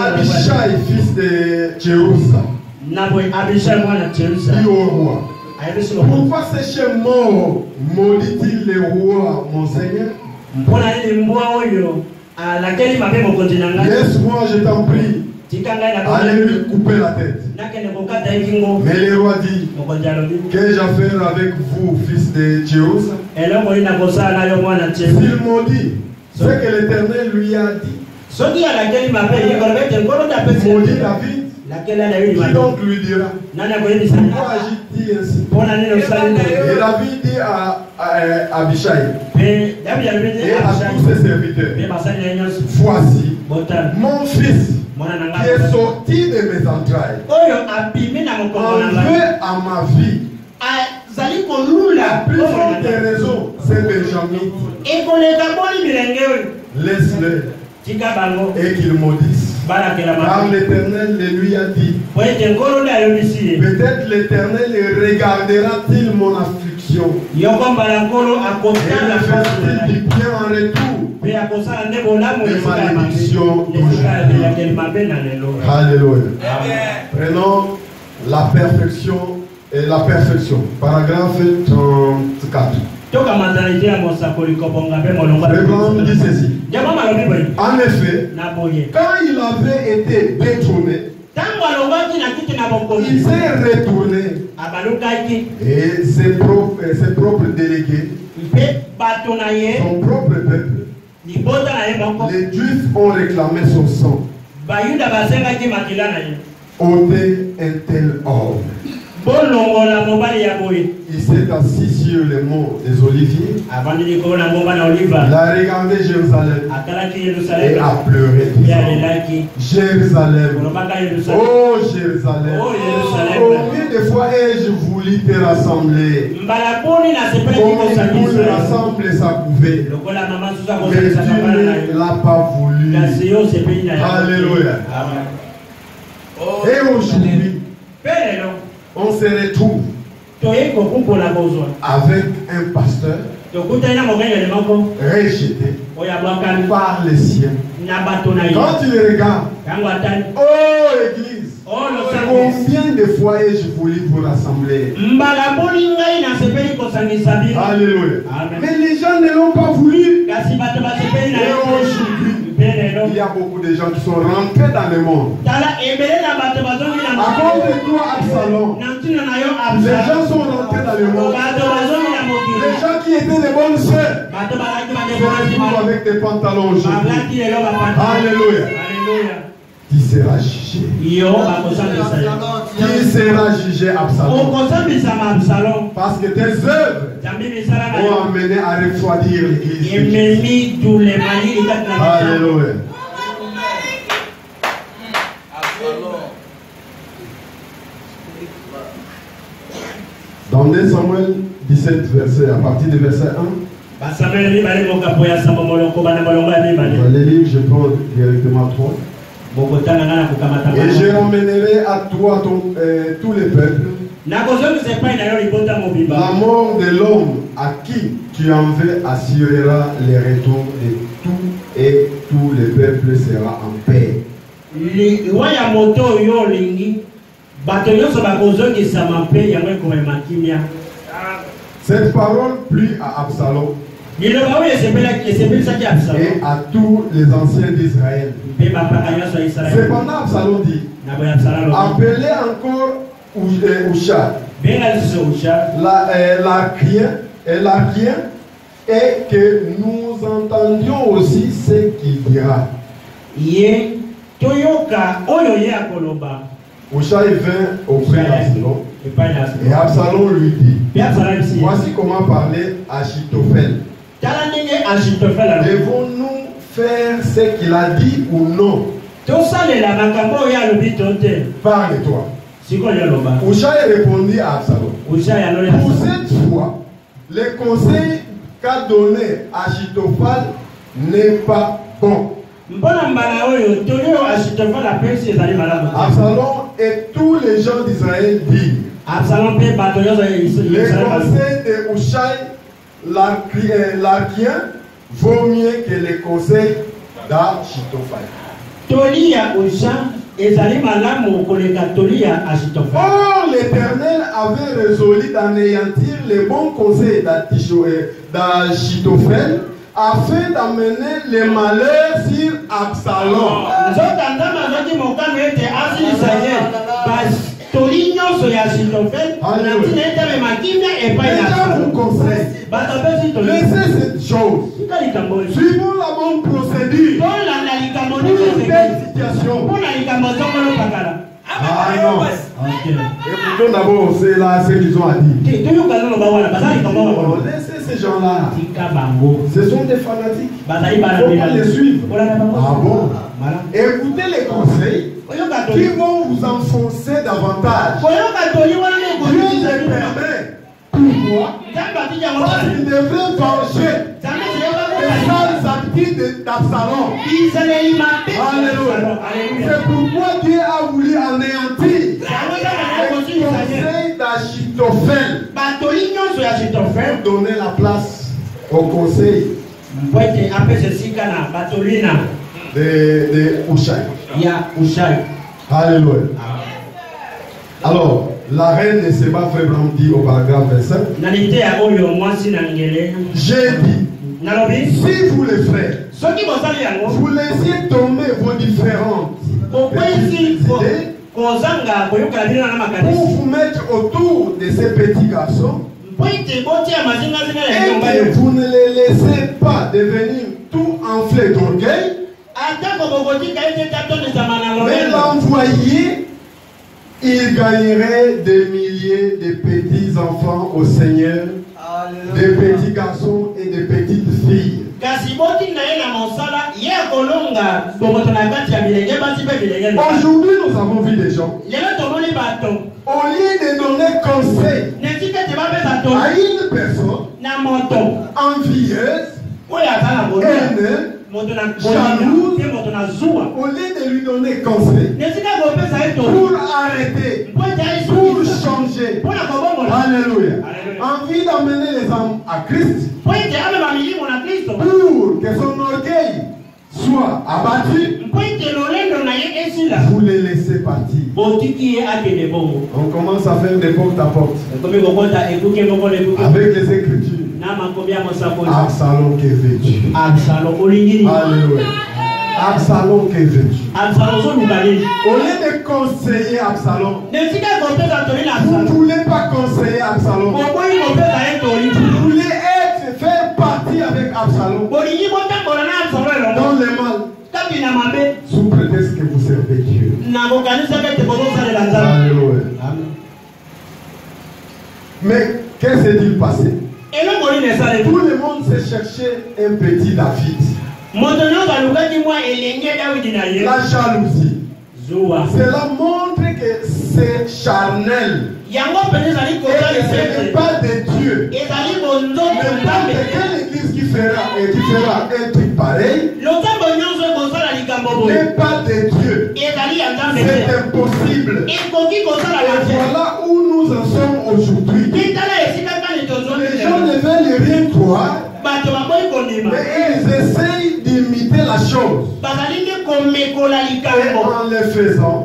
Abishai, fils de Jérusa, dit au roi, pourquoi ces chiens morts maudit-il le roi, mon Seigneur? Laisse-moi, je t'en prie, allez lui couper la tête. Mais le roi dit, qu'ai-je à faire avec vous, fils de Jérusa? S'il maudit ce que l'Éternel lui a dit, maudit David, qui donc lui dira, pourquoi agit-il ainsi? Et David dit à Abishai et à tous ses serviteurs, voici mon fils qui est sorti de mes entrailles, en veut à ma vie. La plus forte des raisons, c'est Benjamin. Laisse-le et qu'il maudisse. Car l'Éternel le lui a dit. Peut-être l'Éternel regardera-t-il mon affliction et me fera-t-il du bien en retour de malédiction d'aujourd'hui. Alléluia. Prenons la perfection et la perfection. Paragraphe 34. Abraham dit ceci. En effet, quand il avait été détrôné, il s'est retourné et ses propres délégués, son propre peuple, les Juifs ont réclamé son sang. Ôtez un tel ordre. Il s'est assis sur les monts des Oliviers. Il a regardé Jérusalem et a pleuré. Jérusalem, oh Jérusalem, combien de fois ai-je voulu te rassembler? Combien de te rassembler sa couvée? Mais tu ne l'as pas voulu. Alléluia. Et aujourd'hui, on se retrouve avec un pasteur rejeté par les siens. Quand tu le regardes, oh Église, combien de fois ai-je voulu vous rassembler? Alléluia. Mais les gens ne l'ont pas voulu. Et aujourd'hui, il y a beaucoup de gens qui sont rentrés dans le monde. À cause de toi, Absalom, les gens sont rentrés dans le monde. Les gens qui étaient des bonnes sœurs se retrouvent avec des pantalons aujourd'hui. Alléluia. Qui sera jugé? Qui sera jugé, Absalom? Parce que tes œuvres ont amené à refroidir l'église. Alléluia. Dans 2 Samuel 17, verset, à partir du verset 1, on va les lire, je prends directement 3. Et je ramènerai à toi tous les peuples. La mort de l'homme à qui tu en veux assurera le retour de tout et tous les peuples sera en paix. Cette parole plut à Absalom et à tous les anciens d'Israël. Cependant, Absalom dit, appelez encore l'Archien, et que nous entendions aussi ce qu'il dira. Hushai vint auprès d'Absalom et Absalom lui dit, voici comment parlait Achitophel. Devons-nous faire ce qu'il a dit ou non? Parle-toi. Hushai répondit à Absalom, pour cette fois, le conseil qu'a donné Achitophel n'est pas bon. Absalom et tous les gens d'Israël disent, le conseil de Hushai, l'Archien, vaut mieux que le conseil d'Achitophel. Or, l'Éternel avait résolu d'anéantir les bons conseils d'Achitophel afin d'amener les malheurs sur Absalom. Je vous conseille, laissez cette chose. Suivons la bonne procédure pour une telle situation. Ah non. Écoutons d'abord ce qu'ils ont à dire. Laissez ces gens-là. Ce sont des fanatiques. Il ne faut pas les suivre. Ah bon? Écoutez les conseils qui vont vous enfoncer davantage. Dieu les permet. Pourquoi? Parce qu'il devrait venger les sales activités d'Absalom. Alléluia. C'est pourquoi Dieu a voulu anéantir le conseil d'Achitophel pour donner la place au conseil de Hushai. Alléluia. Alors, La reine ne s'est pas vraiment dit au paragraphe 25. J'ai dit, si vous les frères, vous laissez tomber vos différentes idées pour vous mettre autour de ces petits garçons et que vous ne les laissez pas devenir tout enflés d'orgueil, mais l'envoyer, il gagnerait des milliers de petits enfants au Seigneur, des petits garçons et des petites filles. Aujourd'hui, nous avons vu des gens, au lieu de donner conseil à une personne envieuse, haineuse, jalouse, au lieu de lui donner conseil pour arrêter, pour changer, alléluia, envie d'amener les hommes à Christ, pour que son orgueil soit abattu, vous les laissez partir. On commence à faire des porte à porte avec les Écritures. Absalom qui est vêtu. Alléluia. Absalom qui est vêtu. Au lieu de conseiller Absalom, vous ne voulez pas conseiller Absalom. Vous voulez faire partie avec Absalom dans le mal, sous prétexte que vous servez Dieu. Alléluia. Mais qu'est-ce qui s'est-il passé? Tout le monde s'est cherché un petit David. La jalousie. Cela montre que c'est charnel. Et ce n'est pas de Dieu. N'importe quelle église qui fera un truc pareil n'est pas de Dieu. C'est impossible. Et voilà où nous en sommes aujourd'hui. Les gens ne veulent rien croire, mais ils essayent d'imiter la chose. Et en le faisant,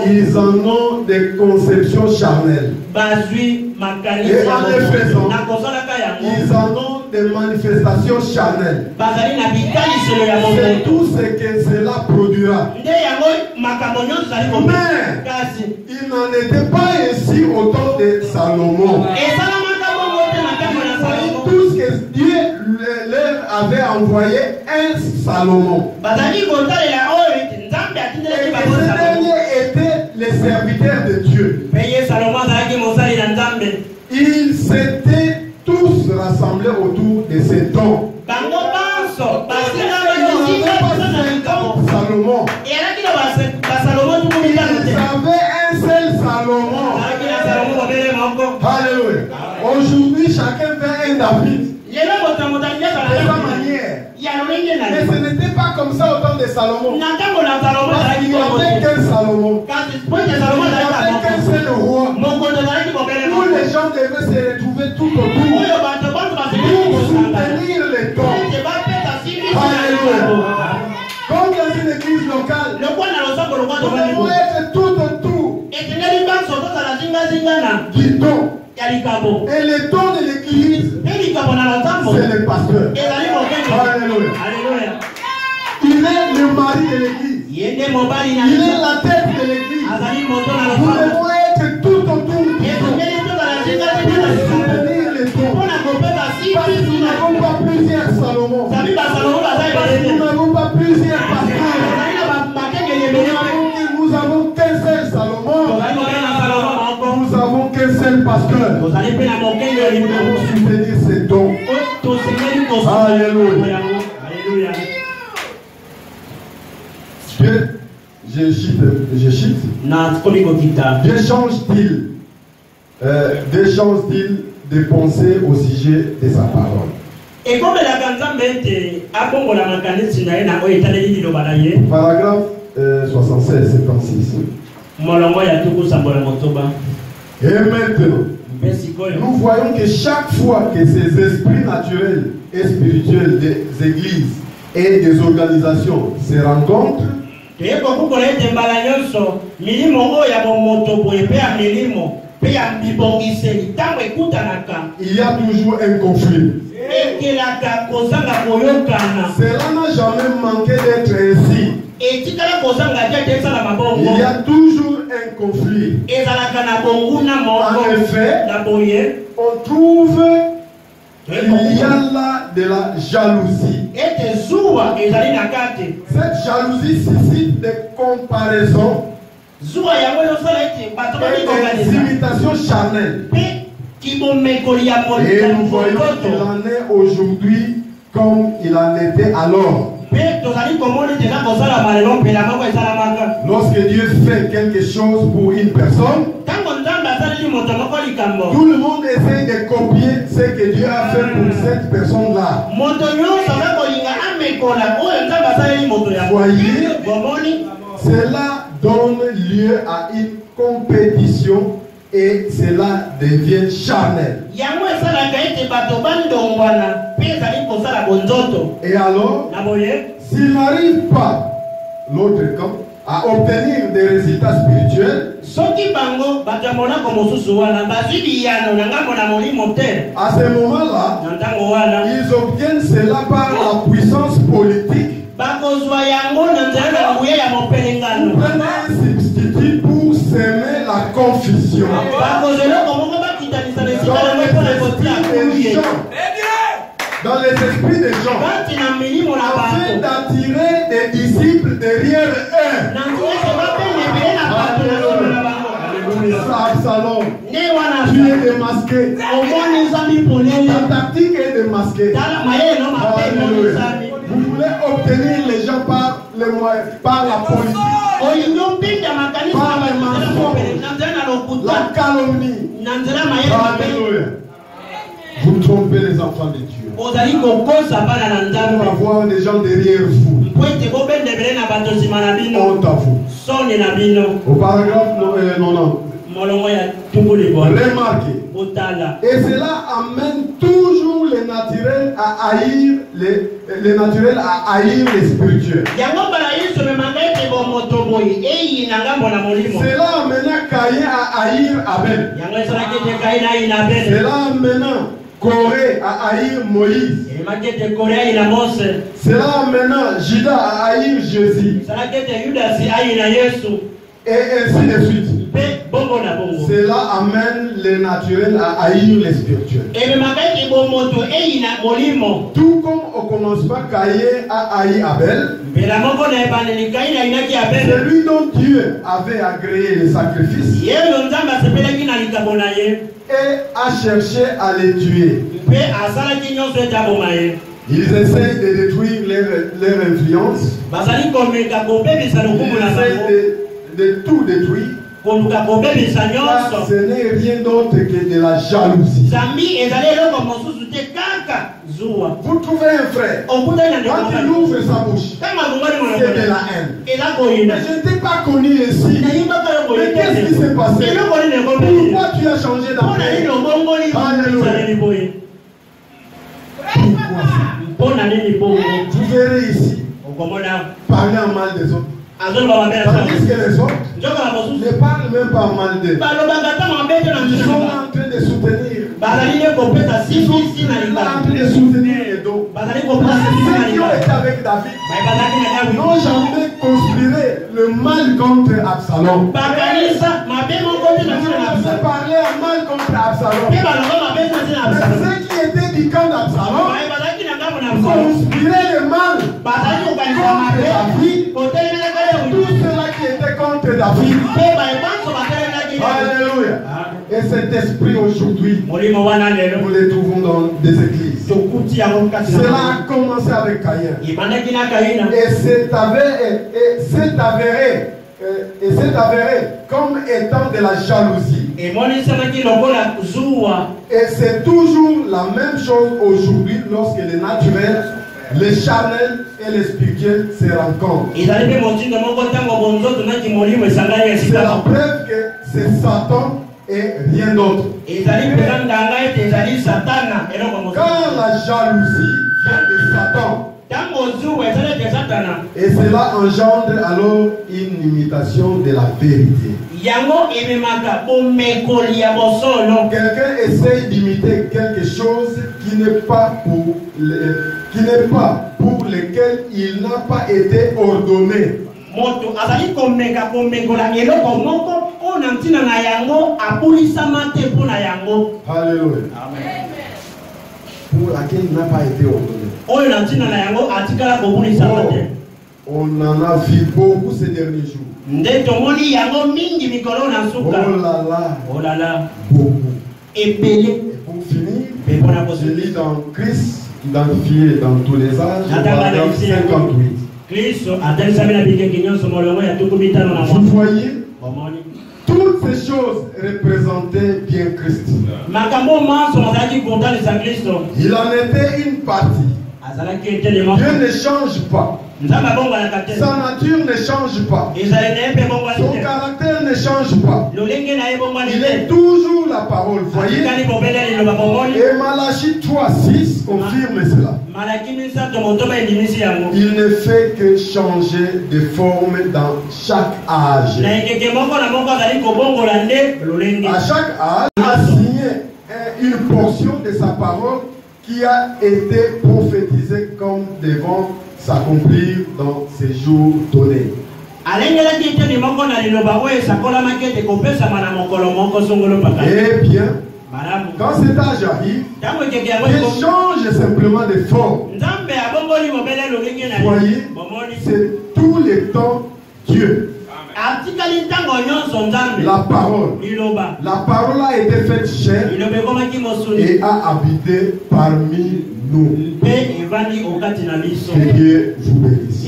ils en ont des conceptions charnelles. Et en le faisant, ils en ont des manifestations charnelles. C'est tout ce que cela produira. Mais il n'en était pas ainsi au temps de Salomon. Tout ce que Dieu leur avait envoyé, un Salomon. Et ces derniers étaient les serviteurs de Dieu. Ils s'étaient tous rassemblés autour de ces dons. Salomon. Ils avaient un seul Salomon. Alléluia. Aujourd'hui, chacun fait un David. De sa manière. Mais ce n'était pas comme ça au temps de Salomon. Parce qu'il n'y avait qu'un Salomon. Il n'y avait qu'un seul roi. Où les gens devaient se retrouver tout autour pour soutenir les dons. Alléluia. Comme dans une église locale, nous devons être tout autour du don. Et le don de l'église, c'est le pasteur. Alléluia. Il est le mari de l'église. Il est la tête de l'église. Nous devons être tout autour du don pour soutenir les dons. Parce que nous n'avons pas plusieurs Salomon. Parce que nous n'avons pas plusieurs pasteurs. Nous avons qu'un seul Salomon. Nous avons qu'un seul pasteur. Nous devons soutenir ces dons. Alléluia. Je chite. Déchange-t-il de penser au sujet de sa parole? Paragraphe 76, 76. Et maintenant, nous voyons que chaque fois que ces esprits naturels et spirituels des églises et des organisations se rencontrent, Il y a toujours un conflit. Cela n'a jamais manqué d'être ainsi. Il y a toujours un conflit. En effet, on trouve il y a là de la jalousie. Cette jalousie suscite des comparaisons et des imitations charnelles. Et nous voyons qu'il en est aujourd'hui comme il en était alors. Lorsque Dieu fait quelque chose pour une personne, tout le monde essaie de copier ce que Dieu a fait pour cette personne-là. Voyez, cela donne lieu à une compétition et cela devient charnel. Et alors, s'il n'arrive pas, l'autre camp, à obtenir des résultats spirituels, à ce moment-là, ils obtiennent cela par la puissance politique. Prennent un substitut pour semer la confusion dans les esprits des gens, afin d'attirer des disciples derrière eux. Absalom, tu es démasqué. Ta tactique est démasquée. Vous voulez obtenir les gens par les moyens, par la politique, par les mensonges, la calomnie. Alléluia. Vous trompez les enfants de Dieu. Pour avoir des gens derrière vous. Honte à vous. Au paragraphe 90. Remarquez. Et cela amène toujours les naturels à haïr les spirituels. Cela amena Caïn à haïr Abel. Cela amena Corée à haïr Moïse. Cela amena Judas à haïr Jésus. Et ainsi de suite. Cela amène les naturels à haïr les spirituels. Tout comme au commencement Caïn a haï Abel, celui dont Dieu avait agréé les sacrifices et a cherché à les tuer. Ils essayent de détruire leur influence. Ils essayent de tout détruire. Ce n'est rien d'autre que de la jalousie. Vous trouvez un frère, quand il ouvre sa bouche, c'est de la haine. Mais je ne t'ai pas connu ici. Mais qu'est-ce qui s'est passé? Pourquoi tu as changé d'affaire? Alléluia. Vous verrez ici, parler en mal des autres. Tandis que les autres ne parlent même pas mal d'eux. Ils sont en train de soutenir. Ils sont en train de soutenir les dos. Ceux qui ont été avec David n'ont jamais conspiré le mal contre Absalom. Ils ont parlé en mal contre Absalom. Mais ceux qui étaient du camp d'Absalom conspiraient le mal contre David. Tout cela qui était contre David. Alléluia. Et cet esprit aujourd'hui, nous le trouvons dans des églises. Cela a commencé avec Caïn. Et c'est avéré comme étant de la jalousie. Et c'est toujours la même chose aujourd'hui lorsque les naturels, les charnels et les spirituels se rencontrent. C'est la preuve que c'est Satan et rien d'autre. Quand la jalousie vient de Satan, Et cela engendre alors une imitation de la vérité. Quelqu'un essaye d'imiter quelque chose qui n'est pas pour lequel il n'a pas été ordonné. Alléluia. Pour laquelle il n'a pas été ordonné. On en a vu beaucoup ces derniers jours. Oh là là, beaucoup. Et pour finir, je lis dans Christ, identifié dans tous les âges, paragraphe 58. Vous voyez, toutes ces choses représentaient bien Christ. Il en était une partie. Dieu ne change pas. Sa nature ne change pas. Son caractère ne change pas. Il est toujours la parole. Voyez. Et Malachie 3:6 confirme cela. Il ne fait que changer de forme dans chaque âge. À chaque âge, il a signé une portion de sa parole qui a été prophétisée comme devant s'accomplir dans ces jours donnés. Eh bien, quand cet âge arrive, il change simplement de forme. Voyez, c'est tout le temps Dieu. La parole a été faite chair et a habité parmi nous. Que Dieu vous bénisse.